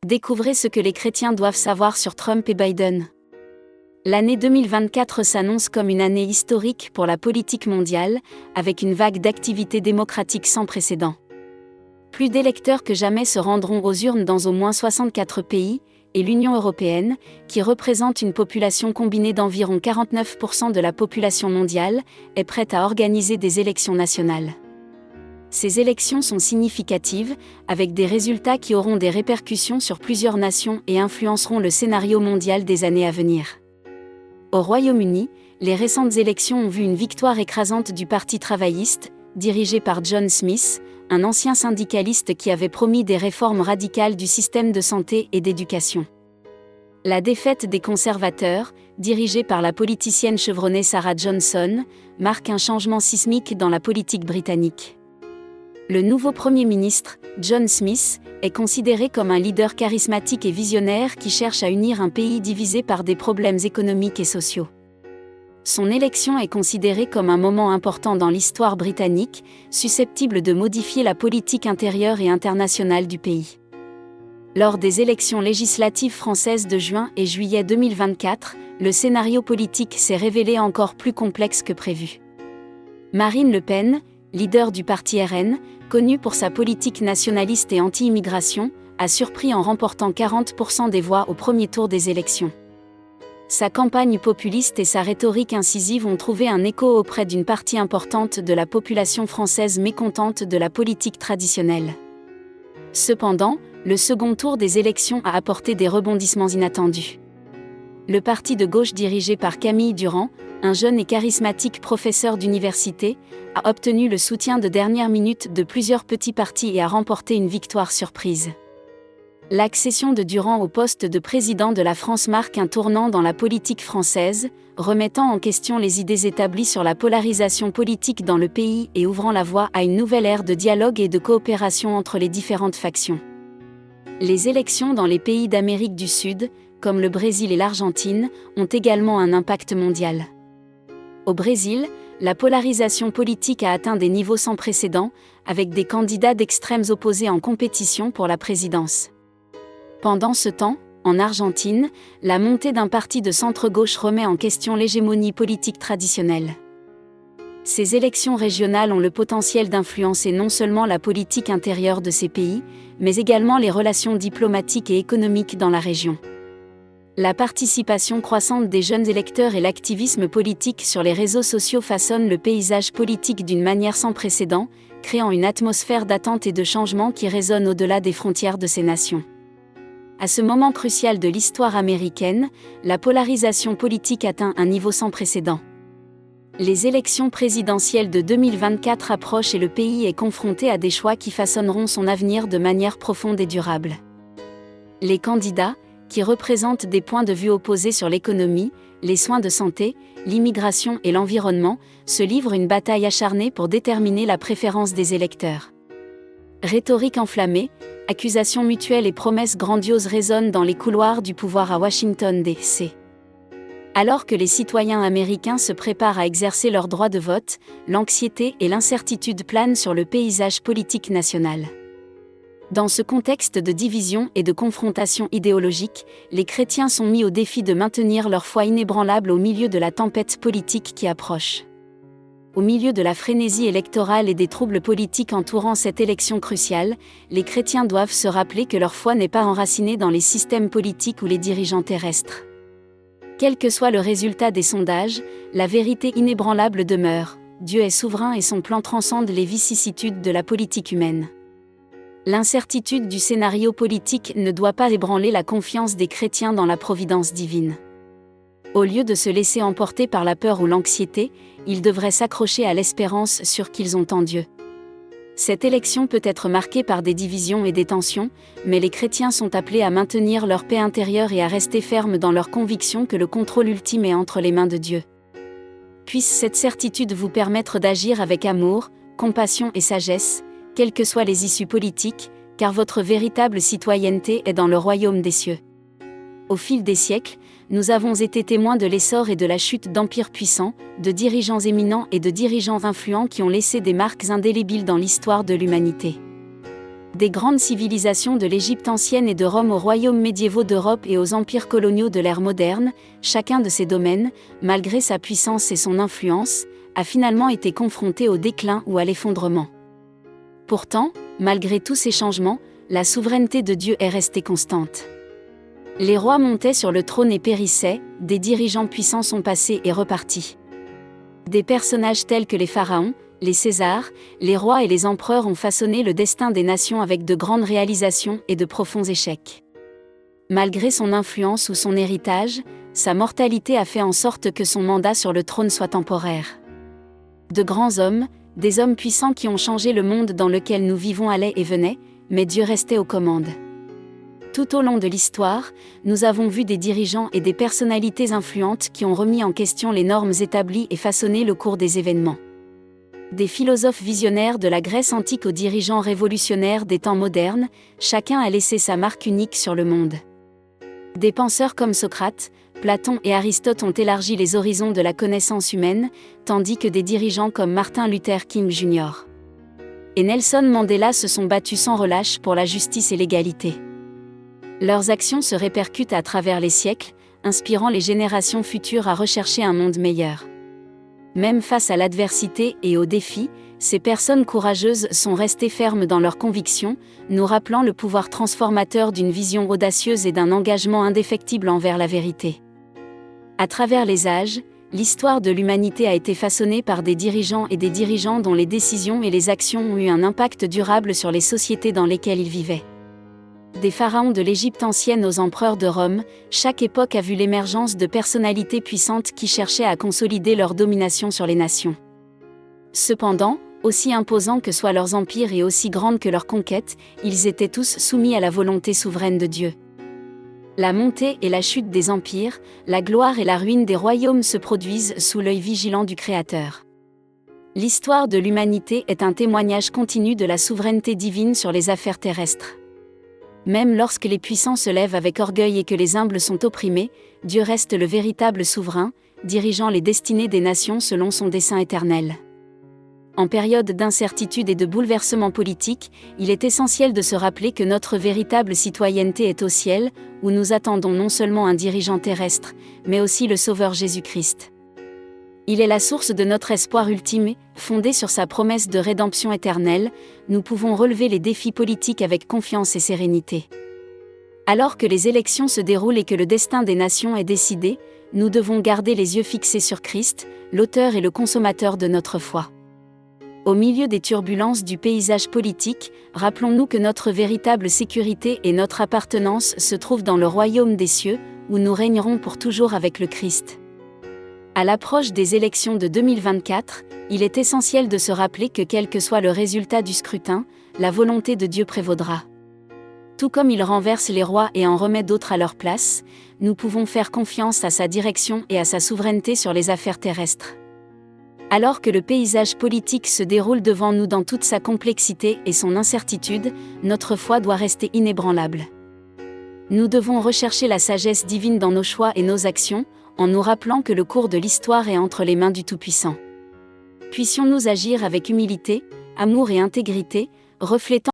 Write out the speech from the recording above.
Découvrez ce que les chrétiens doivent savoir sur Trump et Biden. L'année 2024 s'annonce comme une année historique pour la politique mondiale, avec une vague d'activités démocratiques sans précédent. Plus d'électeurs que jamais se rendront aux urnes dans au moins 64 pays, et l'Union européenne, qui représente une population combinée d'environ 49% de la population mondiale, est prête à organiser des élections nationales. Ces élections sont significatives, avec des résultats qui auront des répercussions sur plusieurs nations et influenceront le scénario mondial des années à venir. Au Royaume-Uni, les récentes élections ont vu une victoire écrasante du Parti travailliste, dirigé par John Smith, un ancien syndicaliste qui avait promis des réformes radicales du système de santé et d'éducation. La défaite des conservateurs, dirigée par la politicienne chevronnée Sarah Johnson, marque un changement sismique dans la politique britannique. Le nouveau Premier ministre, John Smith, est considéré comme un leader charismatique et visionnaire qui cherche à unir un pays divisé par des problèmes économiques et sociaux. Son élection est considérée comme un moment important dans l'histoire britannique, susceptible de modifier la politique intérieure et internationale du pays. Lors des élections législatives françaises de juin et juillet 2024, le scénario politique s'est révélé encore plus complexe que prévu. Marine Le Pen, leader du parti RN, connu pour sa politique nationaliste et anti-immigration, a surpris en remportant 40% des voix au premier tour des élections. Sa campagne populiste et sa rhétorique incisive ont trouvé un écho auprès d'une partie importante de la population française mécontente de la politique traditionnelle. Cependant, le second tour des élections a apporté des rebondissements inattendus. Le parti de gauche dirigé par Camille Durand, un jeune et charismatique professeur d'université, a obtenu le soutien de dernière minute de plusieurs petits partis et a remporté une victoire surprise. L'accession de Durand au poste de président de la France marque un tournant dans la politique française, remettant en question les idées établies sur la polarisation politique dans le pays et ouvrant la voie à une nouvelle ère de dialogue et de coopération entre les différentes factions. Les élections dans les pays d'Amérique du Sud, comme le Brésil et l'Argentine, ont également un impact mondial. Au Brésil, la polarisation politique a atteint des niveaux sans précédent, avec des candidats d'extrêmes opposés en compétition pour la présidence. Pendant ce temps, en Argentine, la montée d'un parti de centre-gauche remet en question l'hégémonie politique traditionnelle. Ces élections régionales ont le potentiel d'influencer non seulement la politique intérieure de ces pays, mais également les relations diplomatiques et économiques dans la région. La participation croissante des jeunes électeurs et l'activisme politique sur les réseaux sociaux façonnent le paysage politique d'une manière sans précédent, créant une atmosphère d'attente et de changement qui résonne au-delà des frontières de ces nations. À ce moment crucial de l'histoire américaine, la polarisation politique atteint un niveau sans précédent. Les élections présidentielles de 2024 approchent et le pays est confronté à des choix qui façonneront son avenir de manière profonde et durable. Les candidats, qui représentent des points de vue opposés sur l'économie, les soins de santé, l'immigration et l'environnement, se livrent une bataille acharnée pour déterminer la préférence des électeurs. Rhétorique enflammée, accusations mutuelles et promesses grandioses résonnent dans les couloirs du pouvoir à Washington D.C. Alors que les citoyens américains se préparent à exercer leur droit de vote, l'anxiété et l'incertitude planent sur le paysage politique national. Dans ce contexte de division et de confrontation idéologique, les chrétiens sont mis au défi de maintenir leur foi inébranlable au milieu de la tempête politique qui approche. Au milieu de la frénésie électorale et des troubles politiques entourant cette élection cruciale, les chrétiens doivent se rappeler que leur foi n'est pas enracinée dans les systèmes politiques ou les dirigeants terrestres. Quel que soit le résultat des sondages, la vérité inébranlable demeure: Dieu est souverain et son plan transcende les vicissitudes de la politique humaine. L'incertitude du scénario politique ne doit pas ébranler la confiance des chrétiens dans la providence divine. Au lieu de se laisser emporter par la peur ou l'anxiété, ils devraient s'accrocher à l'espérance sûre qu'ils ont en Dieu. Cette élection peut être marquée par des divisions et des tensions, mais les chrétiens sont appelés à maintenir leur paix intérieure et à rester fermes dans leur conviction que le contrôle ultime est entre les mains de Dieu. Puisse cette certitude vous permettre d'agir avec amour, compassion et sagesse, quelles que soient les issues politiques, car votre véritable citoyenneté est dans le royaume des cieux. Au fil des siècles, nous avons été témoins de l'essor et de la chute d'empires puissants, de dirigeants éminents et de dirigeants influents qui ont laissé des marques indélébiles dans l'histoire de l'humanité. Des grandes civilisations de l'Égypte ancienne et de Rome aux royaumes médiévaux d'Europe et aux empires coloniaux de l'ère moderne, chacun de ces domaines, malgré sa puissance et son influence, a finalement été confronté au déclin ou à l'effondrement. Pourtant, malgré tous ces changements, la souveraineté de Dieu est restée constante. Les rois montaient sur le trône et périssaient, des dirigeants puissants sont passés et repartis. Des personnages tels que les pharaons, les Césars, les rois et les empereurs ont façonné le destin des nations avec de grandes réalisations et de profonds échecs. Malgré son influence ou son héritage, sa mortalité a fait en sorte que son mandat sur le trône soit temporaire. De grands hommes, des hommes puissants qui ont changé le monde dans lequel nous vivons allaient et venaient, mais Dieu restait aux commandes. Tout au long de l'histoire, nous avons vu des dirigeants et des personnalités influentes qui ont remis en question les normes établies et façonné le cours des événements. Des philosophes visionnaires de la Grèce antique aux dirigeants révolutionnaires des temps modernes, chacun a laissé sa marque unique sur le monde. Des penseurs comme Socrate, Platon et Aristote ont élargi les horizons de la connaissance humaine, tandis que des dirigeants comme Martin Luther King Jr. et Nelson Mandela se sont battus sans relâche pour la justice et l'égalité. Leurs actions se répercutent à travers les siècles, inspirant les générations futures à rechercher un monde meilleur. Même face à l'adversité et aux défis, ces personnes courageuses sont restées fermes dans leurs convictions, nous rappelant le pouvoir transformateur d'une vision audacieuse et d'un engagement indéfectible envers la vérité. À travers les âges, l'histoire de l'humanité a été façonnée par des dirigeants et des dirigeants dont les décisions et les actions ont eu un impact durable sur les sociétés dans lesquelles ils vivaient. Des pharaons de l'Égypte ancienne aux empereurs de Rome, chaque époque a vu l'émergence de personnalités puissantes qui cherchaient à consolider leur domination sur les nations. Cependant, aussi imposants que soient leurs empires et aussi grandes que leurs conquêtes, ils étaient tous soumis à la volonté souveraine de Dieu. La montée et la chute des empires, la gloire et la ruine des royaumes se produisent sous l'œil vigilant du Créateur. L'histoire de l'humanité est un témoignage continu de la souveraineté divine sur les affaires terrestres. Même lorsque les puissants se lèvent avec orgueil et que les humbles sont opprimés, Dieu reste le véritable souverain, dirigeant les destinées des nations selon son dessein éternel. En période d'incertitude et de bouleversement politique, il est essentiel de se rappeler que notre véritable citoyenneté est au ciel, où nous attendons non seulement un dirigeant terrestre, mais aussi le Sauveur Jésus-Christ. Il est la source de notre espoir ultime, fondé sur sa promesse de rédemption éternelle, nous pouvons relever les défis politiques avec confiance et sérénité. Alors que les élections se déroulent et que le destin des nations est décidé, nous devons garder les yeux fixés sur Christ, l'auteur et le consommateur de notre foi. Au milieu des turbulences du paysage politique, rappelons-nous que notre véritable sécurité et notre appartenance se trouvent dans le royaume des cieux, où nous régnerons pour toujours avec le Christ. À l'approche des élections de 2024, il est essentiel de se rappeler que quel que soit le résultat du scrutin, la volonté de Dieu prévaudra. Tout comme il renverse les rois et en remet d'autres à leur place, nous pouvons faire confiance à sa direction et à sa souveraineté sur les affaires terrestres. Alors que le paysage politique se déroule devant nous dans toute sa complexité et son incertitude, notre foi doit rester inébranlable. Nous devons rechercher la sagesse divine dans nos choix et nos actions, en nous rappelant que le cours de l'histoire est entre les mains du Tout-Puissant. Puissions-nous agir avec humilité, amour et intégrité, reflétant